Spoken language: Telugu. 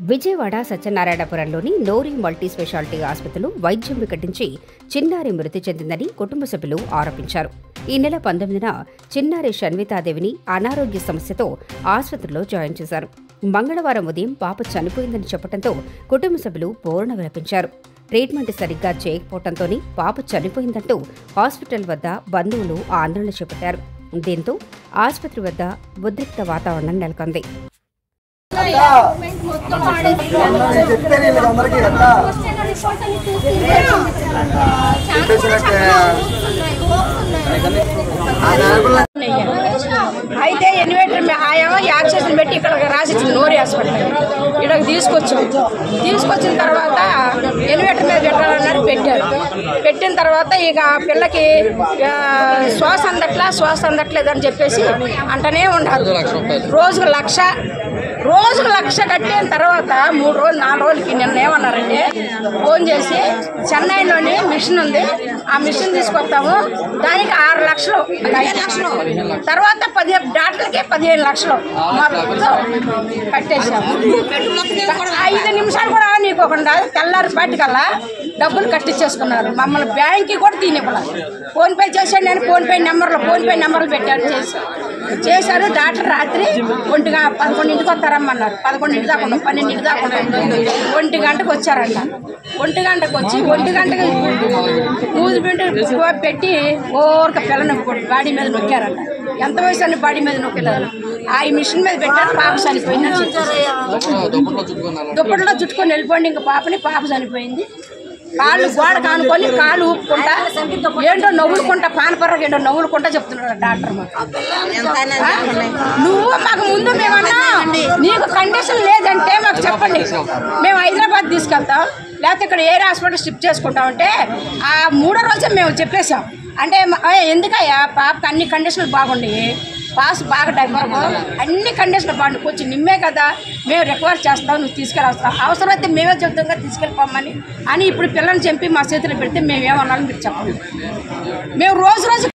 విజయవాడ సత్యనారాయణపురంలోని నోరి మల్టీ స్పెషాలిటీ ఆసుపత్రిలో వైద్యం వికటించి చిన్నారి మృతి చెందిందని కుటుంబ సభ్యులు ఆరోపించారు. ఈ నెల 19న చిన్నారి షణ్వితాదేవిని అనారోగ్య సమస్యతో ఆసుపత్రిలో జాయిన్ చేశారు. మంగళవారం ఉదయం పాప చనిపోయిందని చెప్పడంతో కుటుంబ సభ్యులు పూర్ణ విలపించారు. ట్రీట్మెంట్ సరిగ్గా చేయకపోవడంతోనే పాప చనిపోయిందంటూ హాస్పిటల్ వద్ద బంధువులు ఆందోళన చేపట్టారు. దీంతో ఆసుపత్రి వద్ద ఉద్రిక్త వాతావరణం నెలకొంది. అయితే ఎన్నివేటర్ ఆయా యాక్సెస్ని పెట్టి ఇక్కడ రాసిచ్చింది నోరి హాస్పిటల్ ఇక్కడికి తీసుకొచ్చిన తర్వాత ఎన్నివేటర్ మీద పెట్టాలన్నారు. పెట్టిన తర్వాత ఇక పిల్లకి శ్వాస అందట్లేదని చెప్పేసి అంటనే ఉండాలి. రోజుకు లక్ష కట్టిన తర్వాత 3 రోజులు 4 రోజులకి నిన్న ఏమన్నారంటే ఫోన్ చేసి చెన్నైలోని మిషన్ ఉంది, ఆ మిషన్ తీసుకొస్తాము, దానికి 6 లక్షలు 5 లక్షలు తర్వాత 15 డాక్టర్లకి 15 లక్షలు మొత్తం కట్టేసాము. 5 నిమిషాలు కూడా నీకోకుండా తెల్లారి బయటకల్లా డబ్బులు కట్టించేసుకున్నారు. మమ్మల్ని బ్యాంక్కి కూడా తీనివ్వాలి. ఫోన్పే చేశాను, నేను ఫోన్పే నెంబర్లు పెట్టాను చేశారు. డాక్టర్ రాత్రి 11ంటికి వస్తారమ్మన్నారు. 11ంటి దాకా 12ంటి దాకా 1 గంటకు వచ్చారంట. 1 గంటకు వచ్చి 1 గంటకి మూడు పెట్టి ఓరక పిల్లని బాడీ మీద నొక్కారంట. ఎంత వయసు అని బాడీ మీద నొక్కలేదు. ఆ మిషన్ మీద పెట్టారు. పాప చనిపోయిందని చెప్పారు. దుప్పట్లో చుట్టుకొని వెళ్ళిపోండి, ఇంకా పాప చనిపోయింది. కాళ్ళు గోడ కానుకొని కాళ్ళు ఊపుకుంటా ఏంటో నవ్వులుకుంటా పానపర్రకు ఏంటో నవ్వులుకుంటా చెప్తున్నాడు డాక్టర్. నువ్వు మాకు ముందు మేమన్నా నీకు కండిషన్ లేదంటే మాకు చెప్పండి, మేము హైదరాబాద్ తీసుకెళ్తాం, లేకపోతే ఇక్కడ ఏ హాస్పిటల్ షిఫ్ట్ చేసుకుంటామంటే ఆ 3వ రోజే మేము చెప్పేశాం. అంటే ఎందుకయ్యా పాపకు అన్ని కండిషన్లు బాగుండయి, పాస్ బాగా డైపర్ అన్ని కండిషన్లు బాగుంది, కొంచెం నిమ్మే కదా మేము రిక్వెస్ట్ చేస్తాం, నువ్వు తీసుకెళ్ళొస్తాం, అవసరమైతే మేమే చెబుతాం తీసుకెళ్ళిపోమని అని ఇప్పుడు పిల్లల్ని చంపి మా చేతిలో పెడితే మేమేమన్నాను మీరు చెప్పండి. మేము రోజు